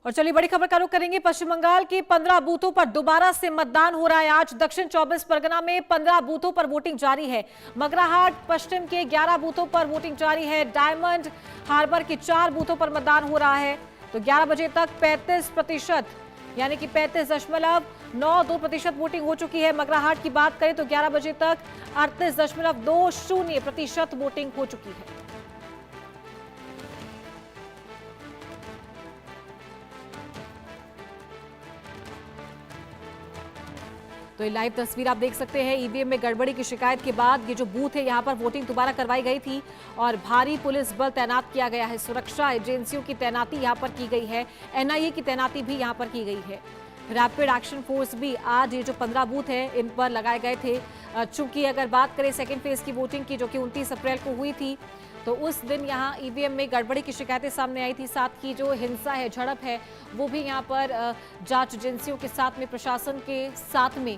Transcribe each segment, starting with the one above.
और चलिए बड़ी खबर का रुख करेंगे। पश्चिम बंगाल की 15 बूथों पर दोबारा से मतदान हो रहा है। आज दक्षिण 24 परगना में 15 बूथों पर वोटिंग जारी है। मगराहाट पश्चिम के 11 बूथों पर वोटिंग जारी है। डायमंड हार्बर के 4 बूथों पर मतदान हो रहा है। तो 11 बजे तक 35% यानी कि 35.92% वोटिंग हो चुकी है। मगराहाट की बात करें तो 11 बजे तक 38.20% वोटिंग हो चुकी है। तो ये लाइव तस्वीर आप देख सकते हैं। ईवीएम में गड़बड़ी की शिकायत के बाद ये जो बूथ है यहाँ पर वोटिंग दोबारा करवाई गई थी और भारी पुलिस बल तैनात किया गया है। सुरक्षा एजेंसियों की तैनाती यहाँ पर की गई है। एनआईए की तैनाती भी यहाँ पर की गई है। रैपिड एक्शन फोर्स भी आज ये जो 15 बूथ है इन पर लगाए गए थे। चूंकि अगर बात करें सेकेंड फेज की वोटिंग की जो कि 29 अप्रैल को हुई थी, तो उस दिन यहाँ ईवीएम में गड़बड़ी की शिकायतें सामने आई थी। साथ की जो हिंसा है, झड़प है, वो भी यहाँ पर जांच एजेंसियों के साथ में, प्रशासन के साथ में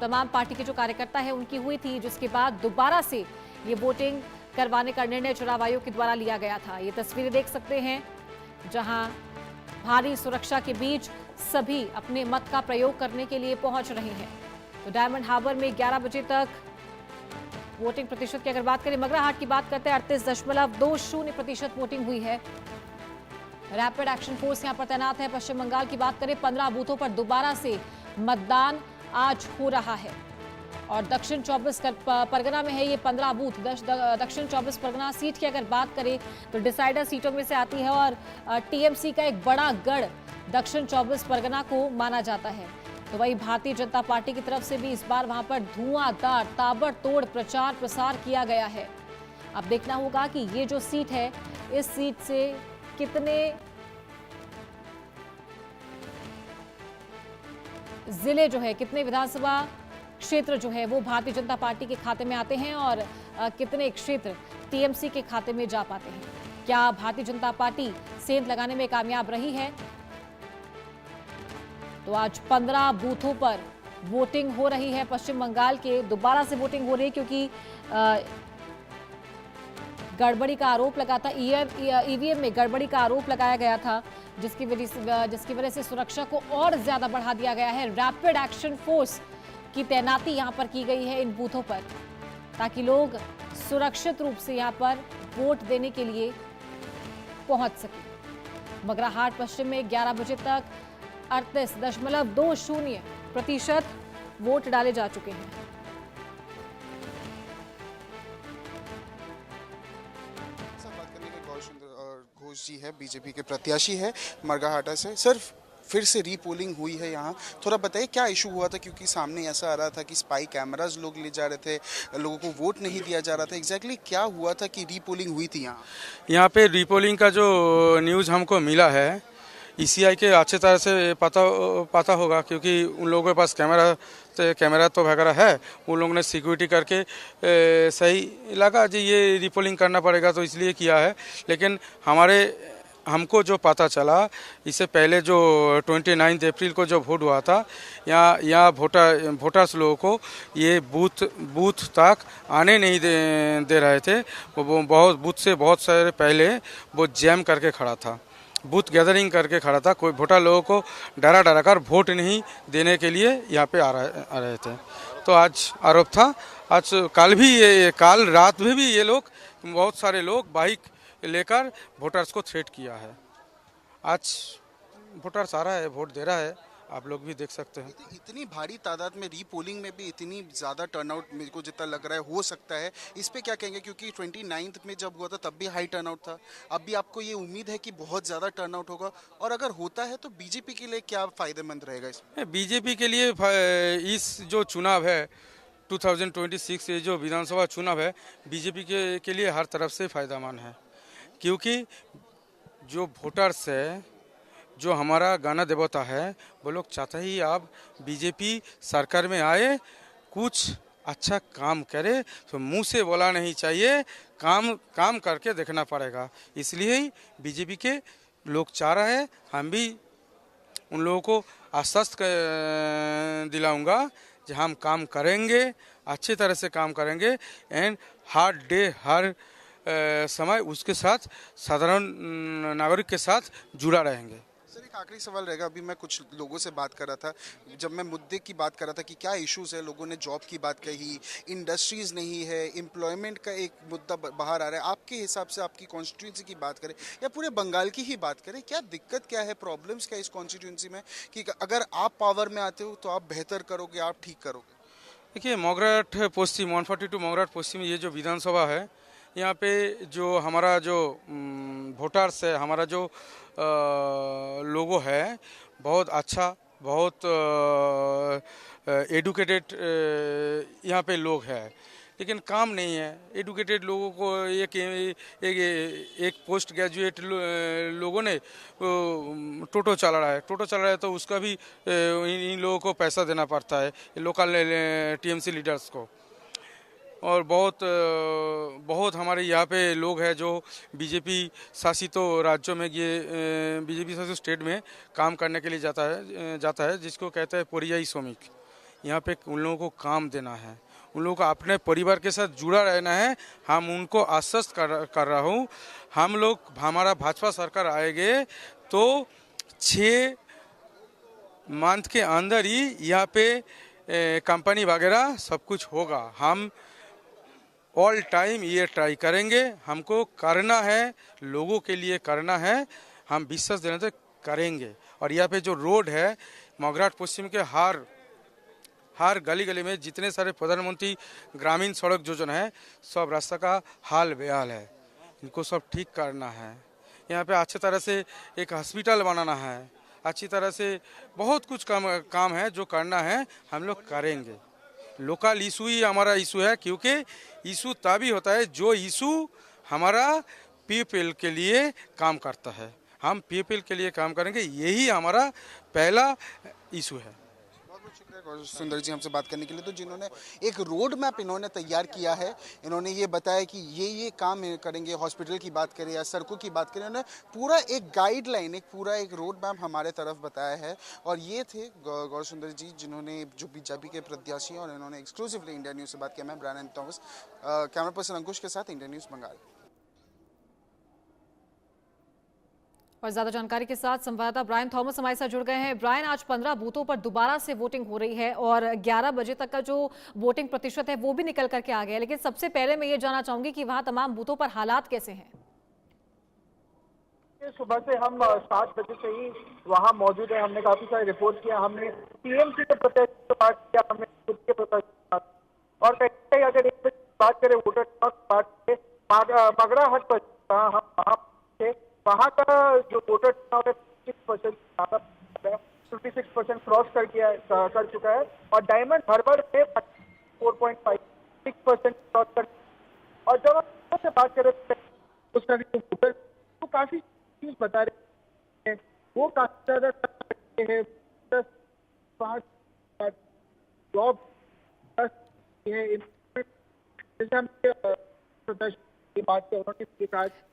तमाम पार्टी के जो कार्यकर्ता है उनकी हुई थी, जिसके बाद दोबारा से ये वोटिंग करवाने का निर्णय चुनाव आयोग के द्वारा लिया गया था। ये तस्वीरें देख सकते हैं जहां भारी सुरक्षा के बीच सभी अपने मत का प्रयोग करने के लिए पहुंच रहे हैं। तो डायमंड हार्बर में 11 बजे तक वोटिंग प्रतिशत की अगर बात करें, मगराहाट की बात करते हैं 38.20% वोटिंग हुई है। रैपिड एक्शन फोर्स यहां पर तैनात है। पश्चिम बंगाल की बात करें 15 बूथों पर दोबारा से मतदान आज हो रहा है और दक्षिण 24 परगना में है ये 15 बूथ। दक्षिण 24 परगना सीट की अगर बात करें तो डिसाइडर सीटों में से आती है और टीएमसी का एक बड़ा गढ़ दक्षिण 24 परगना को माना जाता है। तो वही भारतीय जनता पार्टी की तरफ से भी इस बार वहां पर धुआंधार ताबड़तोड़ प्रचार प्रसार किया गया है। अब देखना होगा कि ये जो सीट है, इस सीट से कितने जिले जो है, कितने विधानसभा क्षेत्र जो है वो भारतीय जनता पार्टी के खाते में आते हैं और कितने क्षेत्र टीएमसी के खाते में जा पाते हैं। क्या भारतीय जनता पार्टी सेंध लगाने में कामयाब रही है? तो आज 15 बूथों पर वोटिंग हो रही है। पश्चिम बंगाल के दोबारा से वोटिंग हो रही है क्योंकि गड़बड़ी का आरोप लगा था। ईवीएम में गड़बड़ी का आरोप लगाया गया था, जिसकी वजह से सुरक्षा को और ज्यादा बढ़ा दिया गया है। रैपिड एक्शन फोर्स की तैनाती यहां पर की गई है इन बूथों पर, ताकि लोग सुरक्षित रूप से यहां पर वोट देने के लिए पहुंच सके। मगराहाट पश्चिम में 11 बजे तक 38.20% वोट डाले जा चुके हैं। बात करने के घोष जी है, बीजेपी के प्रत्याशी है मरघाहाटा से। सर, फिर से रीपोलिंग हुई है यहाँ, थोड़ा बताइए क्या इशू हुआ था? क्योंकि सामने ऐसा आ रहा था कि स्पाई कैमरास लोग ले जा रहे थे, लोगों को वोट नहीं दिया जा रहा था। एग्जैक्टली क्या हुआ था कि रीपोलिंग हुई थी यहाँ? यहाँ पे रीपोलिंग का जो न्यूज़ हमको मिला है, ईसीआई के अच्छे तरह से पता होगा, क्योंकि उन लोगों के पास कैमरा तो वगैरह है। उन लोगों ने सिक्योरिटी करके सही लगा जी ये रीपोलिंग करना पड़ेगा, तो इसलिए किया है। लेकिन हमको जो पता चला, इससे पहले जो 29 अप्रैल को जो वोट हुआ था, यहाँ वोटर्स लोगों को ये बूथ तक आने नहीं दे रहे थे। वो बहुत बूथ से बहुत सारे पहले वो जैम करके खड़ा था, बूथ गैदरिंग करके खड़ा था। कोई वोटर लोगों को डरा कर वोट नहीं देने के लिए यहाँ पे आ रहे थे। तो आज आरोप था, आज काल रात में भी ये लोग, बहुत सारे लोग बाइक लेकर वोटर्स को थ्रेट किया है। आज वोटर्स आ रहा है, वोट दे रहा है, आप लोग भी देख सकते हैं। इतनी भारी तादाद में रीपोलिंग में भी इतनी ज़्यादा टर्नआउट मेरे को जितना लग रहा है हो सकता है, इस पे क्या कहेंगे? क्योंकि 29 में जब हुआ था तब भी हाई टर्नआउट था। अब भी आपको ये उम्मीद है कि बहुत ज़्यादा टर्नआउट होगा, और अगर होता है तो बीजेपी के लिए क्या फ़ायदेमंद रहेगा इसमें? बीजेपी के लिए इस जो चुनाव है 2026, ये जो विधानसभा चुनाव है, बीजेपी के लिए हर तरफ से फायदेमंद है। क्योंकि जो वोटर्स है, जो हमारा गाना देवता है, वो लोग चाहते ही आप बीजेपी सरकार में आए, कुछ अच्छा काम करे। तो मुंह से बोला नहीं चाहिए, काम करके देखना पड़ेगा। इसलिए ही बीजेपी के लोग चाह रहे हैं। हम भी उन लोगों को आश्वस्त दिलाऊंगा कि हम काम करेंगे, अच्छी तरह से काम करेंगे, एंड हर डे हर समय उसके साथ साधारण नागरिक के साथ जुड़ा रहेंगे। सर एक आखिरी सवाल रहेगा। अभी मैं कुछ लोगों से बात कर रहा था, जब मैं मुद्दे की बात कर रहा था कि क्या इश्यूज है, लोगों ने जॉब की बात कही, इंडस्ट्रीज नहीं है, एम्प्लॉयमेंट का एक मुद्दा बाहर आ रहा है। आपके हिसाब से आपकी कॉन्स्टिट्यूंसी की बात करें या पूरे बंगाल की ही बात करें, क्या दिक्कत क्या है, प्रॉब्लम्स क्या है इस कॉन्स्टिट्यूंसी में कि अगर आप पावर में आते हो तो आप बेहतर करोगे, आप ठीक करोगे? देखिए, मोगराट पश्चिम 142 मोगराट पश्चिम ये जो विधानसभा है, यहाँ पे जो हमारा जो वोटर्स है, हमारा जो लोगो है, बहुत अच्छा, बहुत एडुकेटेड यहाँ पे लोग हैं, लेकिन काम नहीं है। एडुकेटेड लोगों को एक पोस्ट ग्रेजुएट लोगों ने टोटो चला रहा है तो उसका भी इन लोगों को पैसा देना पड़ता है, लोकल टीएमसी लीडर्स को। और बहुत हमारे यहाँ पे लोग हैं जो बीजेपी शासित राज्यों में ये बीजेपी शासित स्टेट में काम करने के लिए जाता है जिसको कहते हैं परियायी श्रमिक। यहाँ पे उन लोगों को काम देना है, उन लोगों को अपने परिवार के साथ जुड़ा रहना है। हम उनको आश्वस्त कर रहा हूँ, हमारा भाजपा सरकार आएंगे तो 6 मंथ के अंदर ही यहाँ पे कंपनी वगैरह सब कुछ होगा। हम ऑल टाइम ये ट्राई करेंगे, हमको करना है, लोगों के लिए करना है, हम विश्वास देने तक करेंगे। और यहाँ पे जो रोड है मोगराट पश्चिम के हर गली गली में जितने सारे प्रधानमंत्री ग्रामीण सड़क योजना है, सब रास्ता का हाल बेहाल है, इनको सब ठीक करना है। यहाँ पे अच्छी तरह से एक हॉस्पिटल बनाना है, अच्छी तरह से बहुत कुछ काम है जो करना है, हम लोग करेंगे। लोकल इशू ही हमारा इशू है, क्योंकि इशू तभी होता है जो इशू हमारा पीपल के लिए काम करता है। हम पीपल के लिए काम करेंगे, यही हमारा पहला इशू है। बहुत बहुत शुक्रिया गौरव सुंदर जी हमसे बात करने के लिए। तो जिन्होंने एक रोड मैप इन्होंने तैयार किया है, इन्होंने ये बताया कि ये काम करेंगे, हॉस्पिटल की बात करें या सड़कों की बात करें, उन्होंने पूरा एक गाइडलाइन, एक पूरा एक रोड मैप हमारे तरफ बताया है। और ये थे गौरव सुंदर जी, जिन्होंने जो बीजेपी के प्रत्याशी हैं, और इन्होंने एक्सक्लूसिवली इंडिया न्यूज़ से बात किया। मैं ब्रायन थॉमस, कैमरा पर्सन अंकुश के साथ, इंडिया न्यूज़ बंगाल। और ज्यादा जानकारी के साथ संवाददाता ब्रायन थॉमस हमारे साथ जुड़ गए हैं। ब्रायन, आज 15 बूथों पर दोबारा से वोटिंग हो रही है और 11 बजे तक का जो वोटिंग प्रतिशत है वो भी निकल करके आ गया है, लेकिन सबसे पहले मैं ये जानना चाहूंगी कि वहां तमाम बूथों पर हालात कैसे हैं? सुबह से हम 7 बजे से ही वहाँ मौजूद है। हमने काफी सारे रिपोर्ट किया, हमने टीएमसी के प्रत्याशी से बात किया, हमने खुद के प्रत्याशी, और कहीं अगर एक बात करें वोटर पगड़ा हट पर वहाँ का जो वोटर 56% क्रॉस कर चुका है, और डायमंड हार्बर में 4.56% क्रॉस कर। और जब हम से बात करें उसका वोटर तो काफी चीज बता रहे हैं, वो काफी ज्यादा है, 5 जॉब है, जैसे हम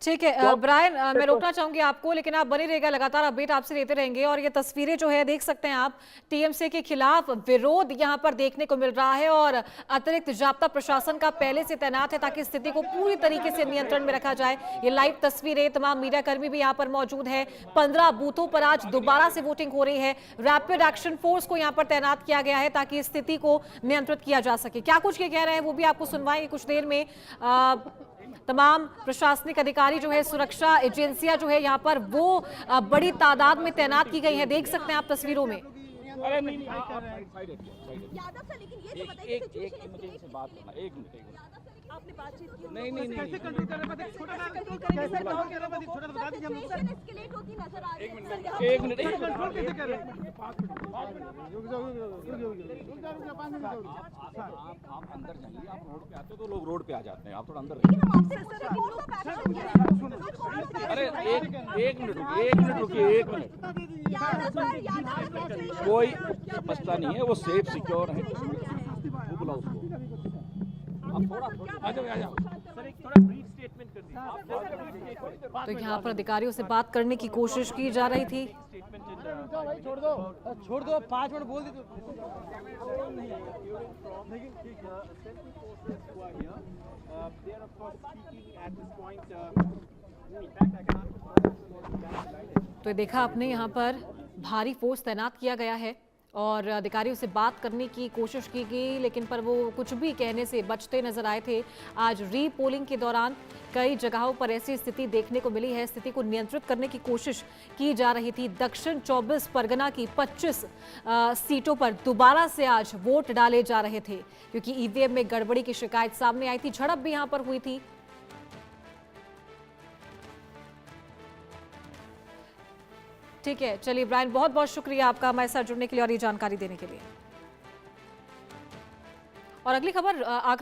ठीक है ब्रायन, मैं रोकना चाहूंगी आपको, लेकिन आप बने रहेगा, लगातार अपडेट आपसे लेते रहेंगे। और ये तस्वीरें जो है देख सकते हैं आप, टीएमसी के खिलाफ विरोध यहां पर देखने को मिल रहा है और अतिरिक्त जाब्ता प्रशासन का पहले से तैनात है ताकि स्थिति को पूरी तरीके से नियंत्रण में रखा जाए। ये लाइव तस्वीरें, तमाम मीडिया कर्मी भी यहाँ पर मौजूद है। 15 बूथों पर आज दोबारा से वोटिंग हो रही है। रैपिड एक्शन फोर्स को यहाँ पर तैनात किया गया है ताकि स्थिति को नियंत्रित किया जा सके। क्या कुछ ये कह रहे हैं वो भी आपको सुनवाएंगे कुछ देर में। तमाम प्रशासनिक अधिकारी जो है, सुरक्षा एजेंसियां जो है यहाँ पर वो बड़ी तादाद में तैनात की गई है, देख सकते हैं आप तस्वीरों में। आपने बातचीत की? नहीं कैसे कंट्रोल कर रहे हैं? छोटा सा कंट्रोल करेंगे सर, और कह रहे हैं छोटा सा बता दीजिए हम लोग। एस्केलेट होती नजर आ रही है। एक मिनट कंट्रोल कैसे कर रहे हैं? आप अंदर जाइए, आप रोड पे आते हो तो लोग रोड पे आ जाते हैं, आप थोड़ा अंदर अरे एक मिनट रुकिए, एक मिनट। कोई मसला नहीं है, वो सेफ सिक्योर है, वो बुलाओ उसको। तो यहाँ पर अधिकारियों से बात करने की कोशिश की जा रही थी। छोड़ दो 5 मिनट बोल दी तो देखा आपने यहाँ पर भारी फोर्स तैनात किया गया है और अधिकारियों से बात करने की कोशिश की गई, लेकिन पर वो कुछ भी कहने से बचते नजर आए थे। आज रीपोलिंग के दौरान कई जगहों पर ऐसी स्थिति देखने को मिली है। स्थिति को नियंत्रित करने की कोशिश की जा रही थी। दक्षिण 24 परगना की 25 सीटों पर दोबारा से आज वोट डाले जा रहे थे, क्योंकि ईवीएम में गड़बड़ी की शिकायत सामने आई थी। झड़प भी यहां पर हुई थी। ठीक है, चलिए ब्रायन, बहुत बहुत शुक्रिया आपका हमारे साथ जुड़ने के लिए और ये जानकारी देने के लिए। और अगली खबर आगरा